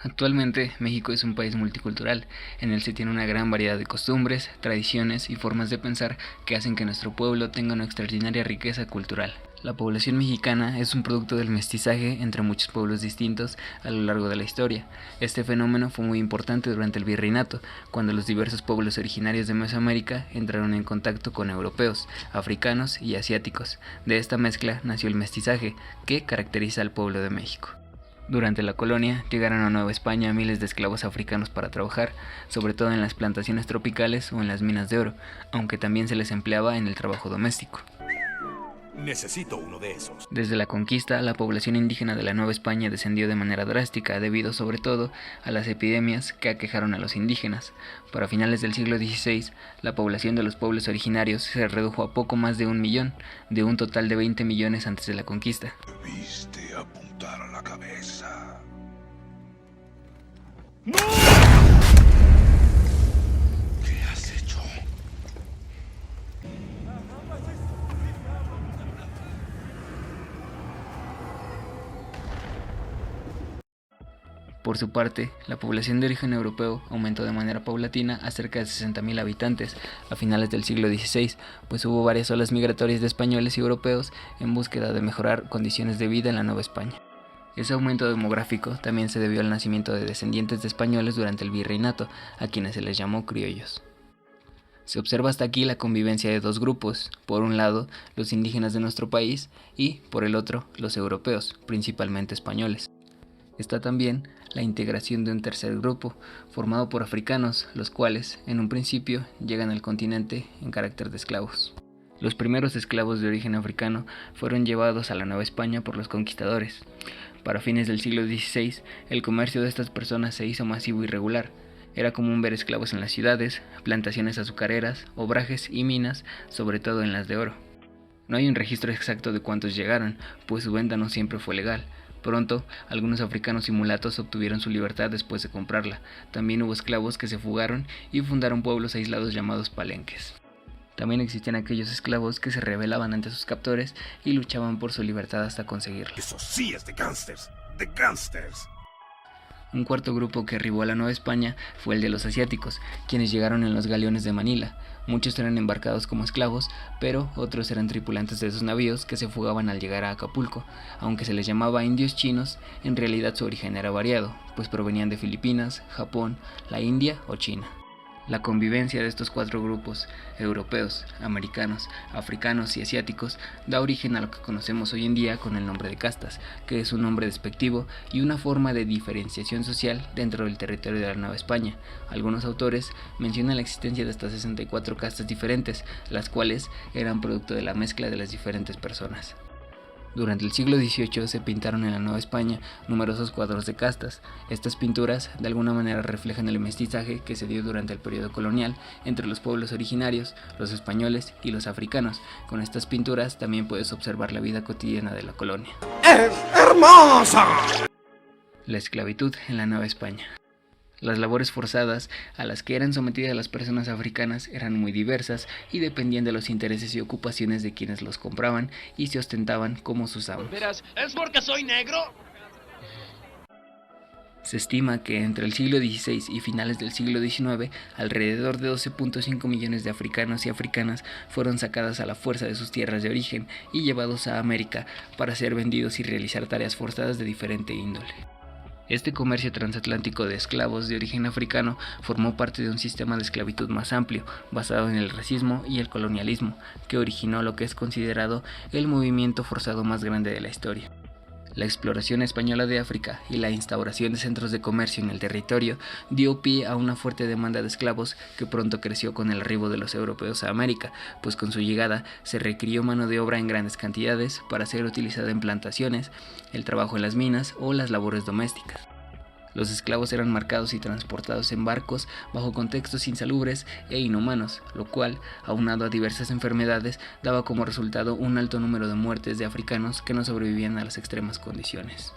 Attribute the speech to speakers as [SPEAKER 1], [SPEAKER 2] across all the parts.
[SPEAKER 1] Actualmente, México es un país multicultural, en el se tiene una gran variedad de costumbres, tradiciones y formas de pensar que hacen que nuestro pueblo tenga una extraordinaria riqueza cultural. La población mexicana es un producto del mestizaje entre muchos pueblos distintos a lo largo de la historia. Este fenómeno fue muy importante durante el virreinato, cuando los diversos pueblos originarios de Mesoamérica entraron en contacto con europeos, africanos y asiáticos. De esta mezcla nació el mestizaje, que caracteriza al pueblo de México. Durante la colonia llegaron a Nueva España miles de esclavos africanos para trabajar, sobre todo en las plantaciones tropicales o en las minas de oro, aunque también se les empleaba en el trabajo doméstico.
[SPEAKER 2] Necesito uno de esos.
[SPEAKER 1] Desde la conquista, la población indígena de la Nueva España descendió de manera drástica debido sobre todo a las epidemias que aquejaron a los indígenas. Para finales del siglo XVI, la población de los pueblos originarios se redujo a poco más de 1 millón, de un total de 20 millones antes de la conquista.
[SPEAKER 2] Debiste apuntar a la cabeza. ¡No! ¿Qué has hecho?
[SPEAKER 1] Por su parte, la población de origen europeo aumentó de manera paulatina a cerca de 60.000 habitantes a finales del siglo XVI, pues hubo varias olas migratorias de españoles y europeos en búsqueda de mejorar condiciones de vida en la Nueva España. Ese aumento demográfico también se debió al nacimiento de descendientes de españoles durante el virreinato, a quienes se les llamó criollos. Se observa hasta aquí la convivencia de dos grupos, por un lado los indígenas de nuestro país y, por el otro, los europeos, principalmente españoles. Está también la integración de un tercer grupo, formado por africanos, los cuales, en un principio, llegan al continente en carácter de esclavos. Los primeros esclavos de origen africano fueron llevados a la Nueva España por los conquistadores. Para fines del siglo XVI, el comercio de estas personas se hizo masivo y regular. Era común ver esclavos en las ciudades, plantaciones azucareras, obrajes y minas, sobre todo en las de oro. No hay un registro exacto de cuántos llegaron, pues su venta no siempre fue legal. Pronto, algunos africanos y mulatos obtuvieron su libertad después de comprarla. También hubo esclavos que se fugaron y fundaron pueblos aislados llamados palenques. También existían aquellos esclavos que se rebelaban ante sus captores y luchaban por su libertad hasta conseguirla.
[SPEAKER 2] Eso sí es de gángsters. De gángsters.
[SPEAKER 1] Un cuarto grupo que arribó a la Nueva España fue el de los asiáticos, quienes llegaron en los galeones de Manila. Muchos eran embarcados como esclavos, pero otros eran tripulantes de esos navíos que se fugaban al llegar a Acapulco. Aunque se les llamaba indios chinos, en realidad su origen era variado, pues provenían de Filipinas, Japón, la India o China. La convivencia de estos cuatro grupos, europeos, americanos, africanos y asiáticos, da origen a lo que conocemos hoy en día con el nombre de castas, que es un nombre despectivo y una forma de diferenciación social dentro del territorio de la Nueva España. Algunos autores mencionan la existencia de hasta 64 castas diferentes, las cuales eran producto de la mezcla de las diferentes personas. Durante el siglo XVIII se pintaron en la Nueva España numerosos cuadros de castas. Estas pinturas de alguna manera reflejan el mestizaje que se dio durante el periodo colonial entre los pueblos originarios, los españoles y los africanos. Con estas pinturas también puedes observar la vida cotidiana de la colonia.
[SPEAKER 2] ¡Es hermosa!
[SPEAKER 1] La esclavitud en la Nueva España. Las labores forzadas a las que eran sometidas las personas africanas eran muy diversas y dependían de los intereses y ocupaciones de quienes los compraban y se ostentaban como sus amos.
[SPEAKER 3] Verás, ¿es porque soy negro?
[SPEAKER 1] Se estima que entre el siglo XVI y finales del siglo XIX, alrededor de 12.5 millones de africanos y africanas fueron sacadas a la fuerza de sus tierras de origen y llevados a América para ser vendidos y realizar tareas forzadas de diferente índole. Este comercio transatlántico de esclavos de origen africano formó parte de un sistema de esclavitud más amplio, basado en el racismo y el colonialismo, que originó lo que es considerado el movimiento forzado más grande de la historia. La exploración española de África y la instauración de centros de comercio en el territorio dio pie a una fuerte demanda de esclavos que pronto creció con el arribo de los europeos a América, pues con su llegada se requirió mano de obra en grandes cantidades para ser utilizada en plantaciones, el trabajo en las minas o las labores domésticas. Los esclavos eran marcados y transportados en barcos bajo contextos insalubres e inhumanos, lo cual, aunado a diversas enfermedades, daba como resultado un alto número de muertes de africanos que no sobrevivían a las extremas condiciones.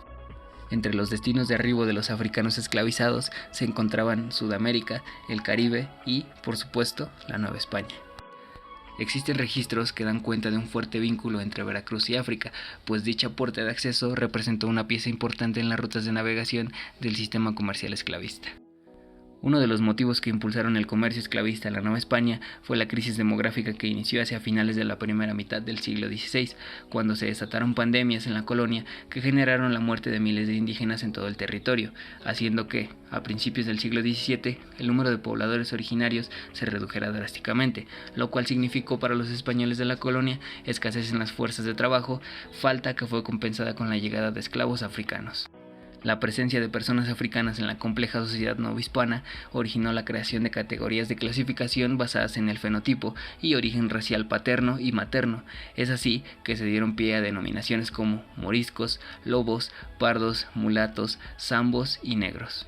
[SPEAKER 1] Entre los destinos de arribo de los africanos esclavizados se encontraban Sudamérica, el Caribe y, por supuesto, la Nueva España. Existen registros que dan cuenta de un fuerte vínculo entre Veracruz y África, pues dicha puerta de acceso representó una pieza importante en las rutas de navegación del sistema comercial esclavista. Uno de los motivos que impulsaron el comercio esclavista en la Nueva España fue la crisis demográfica que inició hacia finales de la primera mitad del siglo XVI, cuando se desataron pandemias en la colonia que generaron la muerte de miles de indígenas en todo el territorio, haciendo que, a principios del siglo XVII, el número de pobladores originarios se redujera drásticamente, lo cual significó para los españoles de la colonia escasez en las fuerzas de trabajo, falta que fue compensada con la llegada de esclavos africanos. La presencia de personas africanas en la compleja sociedad novohispana originó la creación de categorías de clasificación basadas en el fenotipo y origen racial paterno y materno. Es así que se dieron pie a denominaciones como moriscos, lobos, pardos, mulatos, zambos y negros.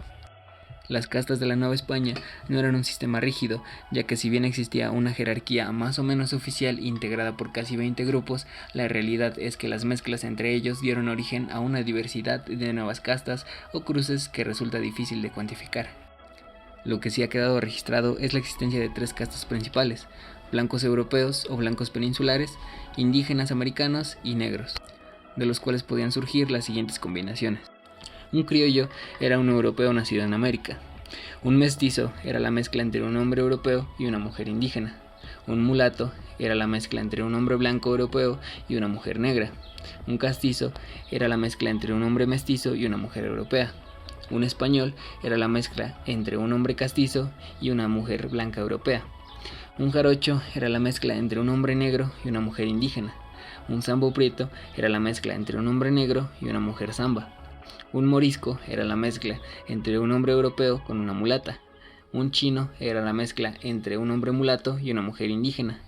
[SPEAKER 1] Las castas de la Nueva España no eran un sistema rígido, ya que si bien existía una jerarquía más o menos oficial integrada por casi 20 grupos, la realidad es que las mezclas entre ellos dieron origen a una diversidad de nuevas castas o cruces que resulta difícil de cuantificar. Lo que sí ha quedado registrado es la existencia de 3 castas principales: blancos europeos o blancos peninsulares, indígenas americanos y negros, de los cuales podían surgir las siguientes combinaciones. Un criollo era un europeo nacido en América. Un mestizo era la mezcla entre un hombre europeo y una mujer indígena. Un mulato era la mezcla entre un hombre blanco europeo y una mujer negra. Un castizo era la mezcla entre un hombre mestizo y una mujer europea. Un español era la mezcla entre un hombre castizo y una mujer blanca europea. Un jarocho era la mezcla entre un hombre negro y una mujer indígena. Un zambo prieto era la mezcla entre un hombre negro y una mujer zamba. Un morisco era la mezcla entre un hombre europeo con una mulata. Un chino era la mezcla entre un hombre mulato y una mujer indígena.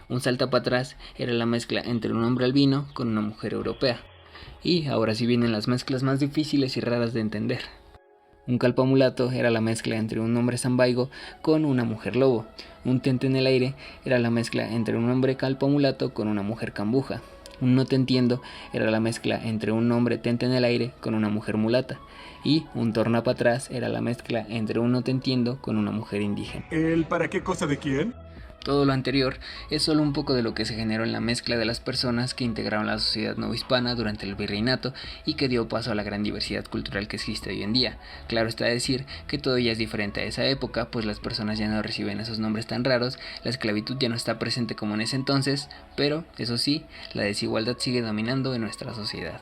[SPEAKER 1] Un saltapatrás era la mezcla entre un hombre albino con una mujer europea. Y ahora sí vienen las mezclas más difíciles y raras de entender. Un calpamulato era la mezcla entre un hombre zambaigo con una mujer lobo. Un tente en el aire era la mezcla entre un hombre calpamulato con una mujer cambuja. Un no te entiendo era la mezcla entre un hombre tente en el aire con una mujer mulata. Y un torna para atrás era la mezcla entre un no te entiendo con una mujer indígena.
[SPEAKER 4] ¿El para qué cosa de quién?
[SPEAKER 1] Todo lo anterior es solo un poco de lo que se generó en la mezcla de las personas que integraron la sociedad novohispana durante el virreinato y que dio paso a la gran diversidad cultural que existe hoy en día. Claro está decir que todo ya es diferente a esa época, pues las personas ya no reciben esos nombres tan raros, la esclavitud ya no está presente como en ese entonces, pero, eso sí, la desigualdad sigue dominando en nuestra sociedad.